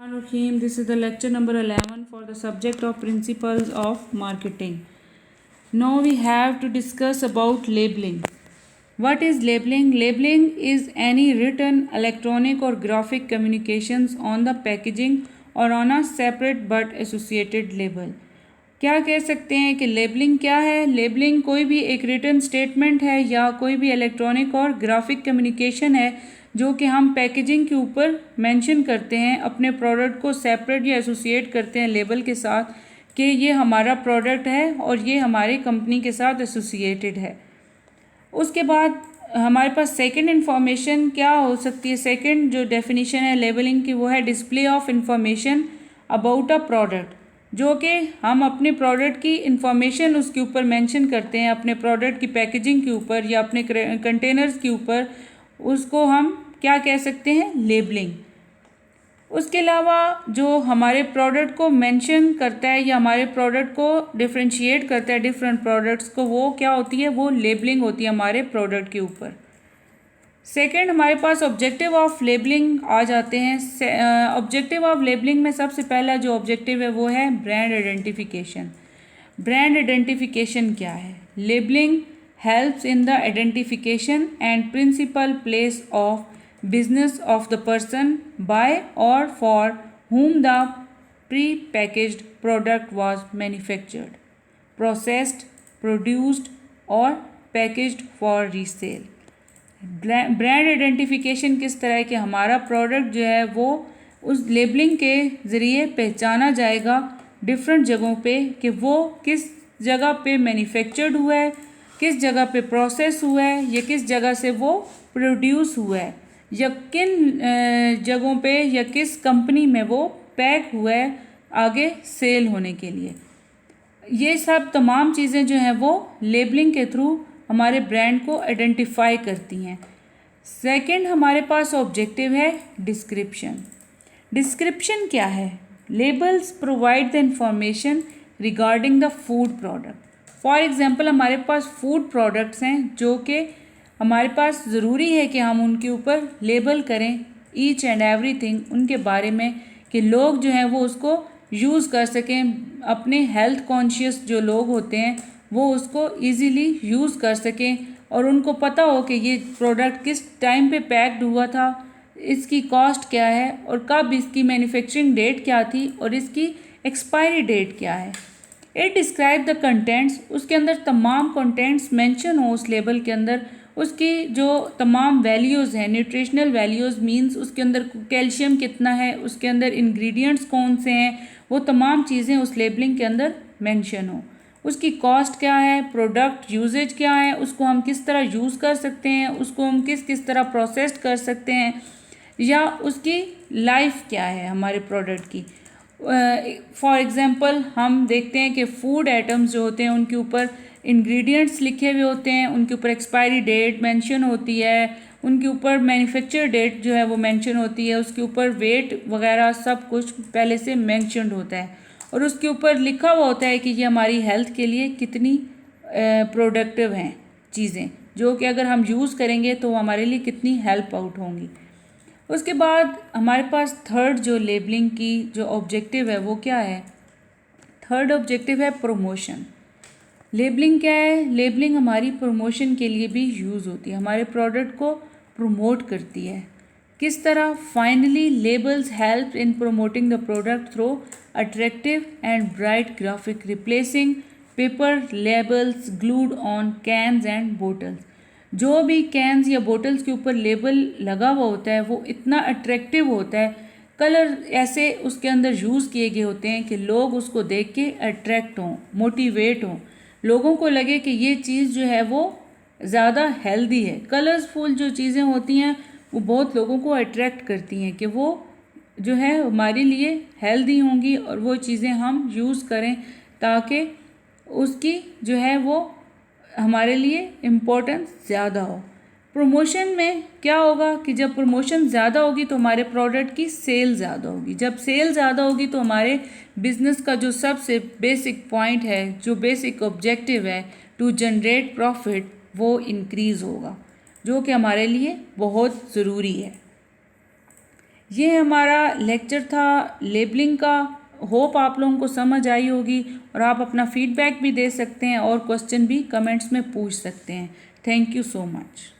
Rahim. This is the lecture number 11 for the subject of principles of marketing. Now we have to discuss about labeling. What is labeling? Labeling is any written, electronic or graphic communications on the packaging or on a separate but associated label. क्या कह सकते हैं कि labelling क्या है? Labelling कोई भी एक रिटन स्टेटमेंट है या कोई भी इलेक्ट्रॉनिक और ग्राफिक कम्युनिकेशन है जो कि हम पैकेजिंग के ऊपर मेंशन करते हैं, अपने प्रोडक्ट को सेपरेट या एसोसिएट करते हैं लेबल के साथ कि ये हमारा प्रोडक्ट है और ये हमारी कंपनी के साथ एसोसिएटेड है। उसके बाद हमारे पास सेकंड इन्फॉर्मेशन क्या हो सकती है? सेकंड जो डेफिनेशन है लेबलिंग की वो है display of information about a product, जो कि हम अपने प्रोडक्ट की इंफॉर्मेशन उसके ऊपर मेंशन करते हैं, अपने प्रोडक्ट की पैकेजिंग के ऊपर या अपने कंटेनर्स के ऊपर, उसको हम क्या कह सकते हैं? लेबलिंग। उसके अलावा जो हमारे प्रोडक्ट को मेंशन करता है या हमारे प्रोडक्ट को डिफरेंशिएट करता है डिफरेंट प्रोडक्ट्स को, वो क्या होती है? वो लेबलिंग होती है हमारे प्रोडक्ट के ऊपर। सेकंड हमारे पास ऑब्जेक्टिव ऑफ लेबलिंग आ जाते हैं। ऑब्जेक्टिव ऑफ लेबलिंग में सबसे पहला जो ऑब्जेक्टिव है वो है ब्रांड आइडेंटिफिकेशन। ब्रांड आइडेंटिफिकेशन क्या है? Labelling helps in the identification and principal place of business of the person by or for whom the pre-packaged product was manufactured, processed, produced or packaged for resale. Brand identification किस तरह है कि हमारा product जो है वो उस labelling के ज़रिए पहचाना जाएगा डिफरेंट जगहों पे कि वो किस जगह पे मैन्युफैक्चर्ड हुआ है, किस जगह पे प्रोसेस हुआ है या किस जगह से वो प्रोड्यूस हुआ है या किन जगहों पे या किस कंपनी में वो पैक हुआ है आगे सेल होने के लिए। ये सब तमाम चीज़ें जो हैं वो लेबलिंग के थ्रू हमारे ब्रांड को आइडेंटिफाई करती हैं। सेकंड हमारे पास ऑब्जेक्टिव है डिस्क्रिप्शन। डिस्क्रिप्शन क्या है? Labels provide the information regarding the food product. For example हमारे पास फूड प्रोडक्ट्स हैं जो कि हमारे पास ज़रूरी है कि हम उनके ऊपर लेबल करें ईच एंड एवरीथिंग उनके बारे में कि लोग जो हैं वो उसको यूज़ कर सकें। अपने हेल्थ कॉन्शियस जो लोग होते हैं वो उसको इजीली यूज़ कर सकें और उनको पता हो कि ये प्रोडक्ट किस टाइम पे पैक्ड हुआ था, इसकी कॉस्ट क्या है और कब इसकी मैन्युफैक्चरिंग डेट क्या थी और इसकी एक्सपायरी डेट क्या है। इट डिस्क्राइब द कंटेंट्स, उसके अंदर तमाम कंटेंट्स मेंशन हो उस लेबल के अंदर, उसकी जो तमाम वैल्यूज़ हैं, न्यूट्रिशनल वैल्यूज़ मींस उसके अंदर कैल्शियम कितना है, उसके अंदर इंग्रेडिएंट्स कौन से हैं, वो तमाम चीज़ें उस लेबलिंग के अंदर मेंशन हो। उसकी कॉस्ट क्या है, प्रोडक्ट यूजेज क्या है, उसको हम किस तरह यूज़ कर सकते हैं, उसको हम किस तरह प्रोसेस कर सकते हैं या उसकी लाइफ क्या है हमारे प्रोडक्ट की। फॉर एग्ज़ाम्पल हम देखते हैं कि फूड आइटम्स जो होते हैं उनके ऊपर इंग्रेडिएंट्स लिखे हुए होते हैं, उनके ऊपर एक्सपायरी डेट मेंशन होती है, उनके ऊपर मैन्युफैक्चर डेट जो है वो मेंशन होती है, उसके ऊपर वेट वगैरह सब कुछ पहले से मेंशन्ड होता है और उसके ऊपर लिखा हुआ होता है कि ये हमारी हेल्थ के लिए कितनी प्रोडक्टिव हैं चीज़ें, जो कि अगर हम यूज़ करेंगे तो वो हमारे लिए कितनी हेल्प आउट होंगी। उसके बाद हमारे पास थर्ड जो लेबलिंग की जो ऑब्जेक्टिव है वो क्या है? थर्ड ऑब्जेक्टिव है प्रमोशन। लेबलिंग क्या है? लेबलिंग हमारी प्रमोशन के लिए भी यूज़ होती है, हमारे प्रोडक्ट को प्रमोट करती है। किस तरह? Finally labels help in promoting the product through attractive and bright graphic replacing paper labels glued on cans and bottles. जो भी कैन्स या बोटल्स के ऊपर लेबल लगा हुआ होता है वो इतना अट्रैक्टिव होता है, कलर ऐसे उसके अंदर यूज़ किए गए होते हैं कि लोग उसको देख के अट्रैक्ट हों, मोटिवेट हों, लोगों को लगे कि ये चीज़ जो है वो ज़्यादा हेल्दी है। कलर्सफुल जो चीज़ें होती हैं वो बहुत लोगों को अट्रैक्ट करती हैं कि वो जो है हमारे लिए हेल्दी होंगी और वो चीज़ें हम यूज़ करें ताकि उसकी जो है वो हमारे लिए इम्पोर्टेंस ज़्यादा हो। प्रमोशन में क्या होगा कि जब प्रमोशन ज़्यादा होगी तो हमारे प्रोडक्ट की सेल ज़्यादा होगी, जब सेल ज़्यादा होगी तो हमारे बिज़नेस का जो सबसे बेसिक पॉइंट है, जो बेसिक ऑब्जेक्टिव है टू जनरेट प्रॉफिट, वो इंक्रीज़ होगा, जो कि हमारे लिए बहुत ज़रूरी है। ये हमारा लेक्चर था लेबलिंग का। होप आप लोगों को समझ आई होगी और आप अपना फीडबैक भी दे सकते हैं और क्वेश्चन भी कमेंट्स में पूछ सकते हैं। Thank you so much.